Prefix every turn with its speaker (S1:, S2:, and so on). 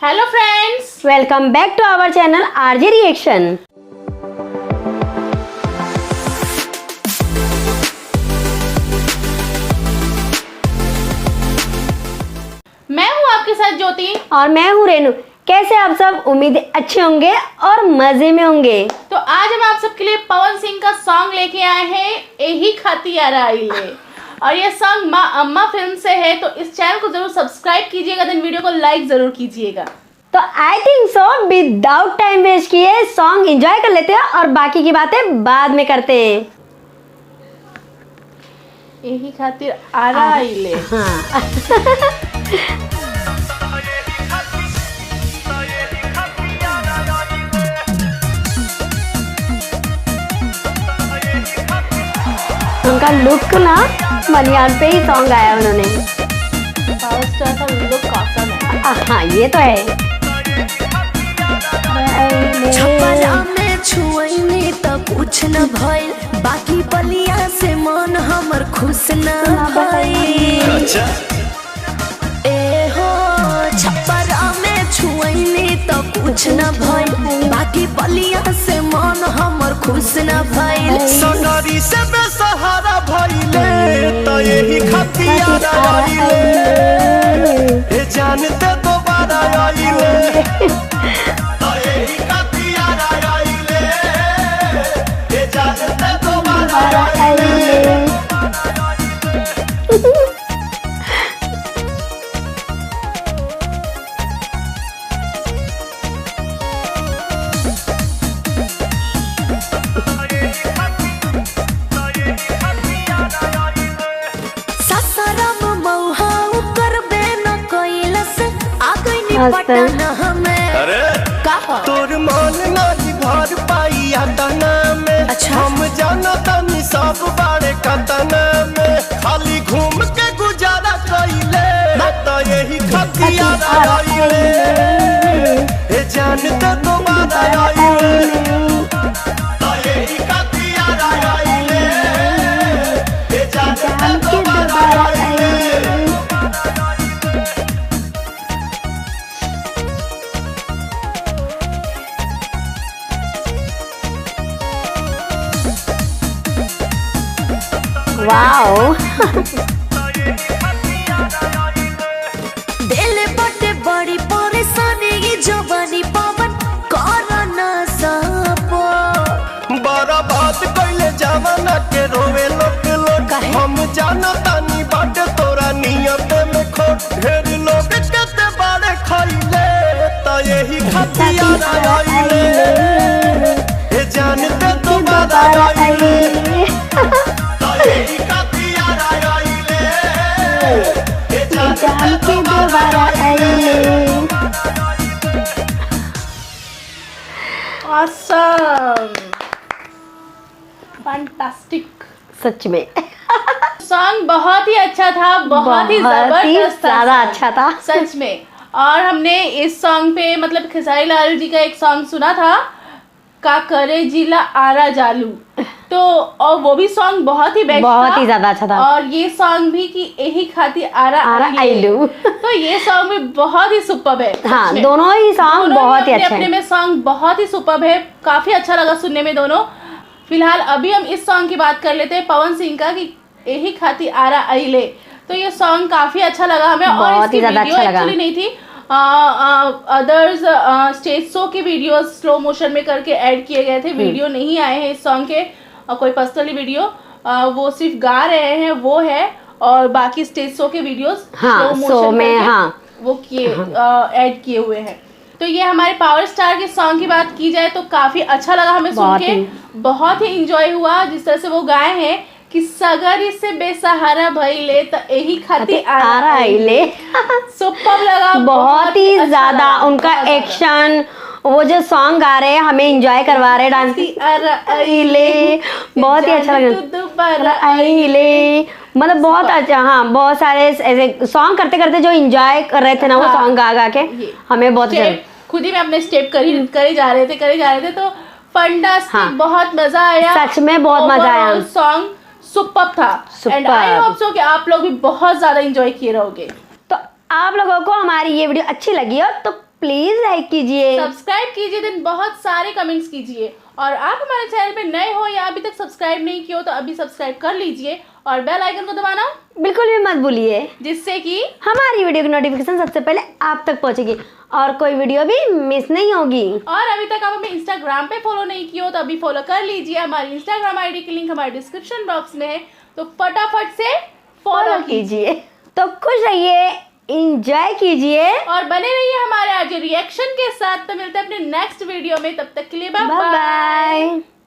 S1: Hello friends,
S2: welcome back to our channel RJ reaction.
S1: मैं हूं आपके साथ ज्योति
S2: और मैं हूं रेनू। कैसे आप सब? उम्मीद है अच्छे होंगे और मजे में होंगे।
S1: तो आज हम आप सबके लिए पवन सिंह का सॉन्ग लेके आए हैं, एही खाती यारा आइले। और ये सॉन्ग माँ अम्मा फिल्म से है, तो इस चैनल को जरूर सब्सक्राइब कीजिएगा, देन वीडियो को लाइक जरूर कीजिएगा।
S2: तो I think so without time waste किए सॉन्ग एंजॉय कर लेते हैं और बाकी की बातें बाद में करते हैं।
S1: एही खातिर आरा आइले।
S2: हाँ उनका लुक ना मलयालम पे ही सॉन्ग आया उन्होंने।
S1: पावर स्टार का लुक ऑसम है।
S2: हाँ ये तो है।
S3: छपरा में छुअनी त कुछ न भइल, बाकी बलिया से मन हमर खुश न भइल। ए हो छपरा में छुअनी त कुछ न भइल, बाकी बलिया से मन हमर खुश न भइल।
S4: सगरी से बेसहारा भइले त एही खातिर आइले, ए जानते दोबारा आइले त एही खातिर आइले, ए जानते दोबारा आइले।
S3: पटन हमें
S4: अरे
S3: कहा
S4: तोर मन नहीं घर पाई अतना में।
S3: अच्छा।
S4: हम जाना तनी सब बारे कतना में, खाली घूम के गुजारा कइले त यही खातिर आइले, ए जानते दोबारा आइले त यही खातिर आइले, ए जानते दोबारा आइले।
S2: वाओ
S3: दिल बटे बड़ी परेशानी ये जवानी पवन करना सपो।
S4: बड़ा बात कइले जवाना के रोवे लोग लोग, हम जाना तानी बाटे तोरा नियत में खोट। ढेर लोग कते बारे खइले त यही खातिर आइले, ए जानते दोबारा आइले त यही खातिर आइले, ए जानते दोबारा आइले।
S1: Awesome, fantastic.
S2: सच में
S1: सॉन्ग बहुत ही अच्छा था, बहुत ही जबरदस्त था,
S2: ज्यादा अच्छा था
S1: सच में। और हमने इस सॉन्ग पे मतलब खेसारी लाल जी का एक सॉन्ग सुना था, का करे जिला आरा जालू, तो और वो भी सॉन्ग बहुत ही बेस्ट था,
S2: बहुत ही ज्यादा अच्छा था।
S1: और ये सॉन्ग भी कि यही खातिर आरा
S2: आइलू
S1: तो ये सॉन्ग भी बहुत ही सुपर्ब है।
S2: हाँ दोनों ही सॉन्ग बहुत ही अच्छे
S1: अपने
S2: हैं।
S1: में सॉन्ग बहुत ही सुपर्ब है, काफी अच्छा लगा सुनने में दोनों। फिलहाल अभी हम इस सॉन्ग की बात कर लेते हैं पवन सिंह का, कि यही खातिर आरा आइले। तो ये सॉन्ग काफी अच्छा लगा हमें, और
S2: बहुत
S1: इसकी
S2: ही ज्यादा
S1: वीडियो
S2: अच्छा लगा।
S1: एक्चुअली नहीं थी, अदर्स स्टेज शो की वीडियो स्लो मोशन में करके ऐड किए गए थे। वीडियो नहीं आए हैं इस सॉन्ग के, कोई पर्सनली वीडियो, वो सिर्फ गा रहे हैं वो है, और बाकी स्टेज शो के वीडियोस
S2: हाँ,
S1: स्लो
S2: शो
S1: मोशन
S2: में,
S1: करके
S2: हाँ।
S1: वो किए ऐड किए हुए हैं। तो ये हमारे पावर स्टार के सॉन्ग की बात की जाए तो काफी अच्छा लगा हमें सुन के, बहुत ही इंजॉय हुआ जिस तरह से वो गाए हैं कि सगरी से बेसहारा भइले त एही खातिर आरा आइले। सुपर लगा,
S2: बहुत ही
S1: अच्छा
S2: ज्यादा
S1: लगा,
S2: उनका
S1: बहुत ज्यादा।
S2: एक्शन, वो जो सॉन्ग गा रहे हैं हमें एंजॉय करवा रहे हैं डांस।
S1: आरा आइले,
S2: बहुत ही अच्छा लगा।
S1: दोबारा
S2: आइले मतलब बहुत अच्छा। हाँ बहुत सारे ऐसे सॉन्ग करते करते जो एंजॉय कर रहे थे ना, वो
S1: हाँ,
S2: सॉन्ग गा गा के हमें बहुत
S1: स्टेप खुद ही मैं अपने स्टेप करे जा रहे थे तो फंटास्टिक,
S2: हाँ।
S1: बहुत मजा आया,
S2: सच में बहुत मजा आया।
S1: सॉन्ग सुपर था एंड आई होप सो कि आप लोग भी बहुत ज्यादा एंजॉय किए रहोगे।
S2: तो आप लोगों को हमारी ये वीडियो अच्छी लगी हो तो प्लीज लाइक कीजिए,
S1: सब्सक्राइब कीजिए, दिन बहुत सारे कमेंट्स कीजिए। और आप हमारे चैनल पे नए हो या अभी तक सब्सक्राइब नहीं किया हो तो अभी सब्सक्राइब कर लीजिए और बेल आइकन को दबाना
S2: बिल्कुल भी मत भूलिए,
S1: जिससे कि
S2: हमारी वीडियो की नोटिफिकेशन सबसे पहले आप तक पहुंचेगी और कोई वीडियो भी मिस नहीं होगी।
S1: और अभी तक आप हमें इंस्टाग्राम पे फॉलो नहीं किया हो तो अभी फॉलो कर लीजिए। हमारी इंस्टाग्राम आईडी की लिंक हमारे डिस्क्रिप्शन बॉक्स में है, तो फटाफट से फॉलो कीजिए
S2: तो खुश रहिए, एंजॉय कीजिए
S1: और बने रहिए हमारे आज रिएक्शन के साथ। तो मिलते हैं अपने नेक्स्ट वीडियो में, तब तक के लिए बाय
S2: बाय बाय।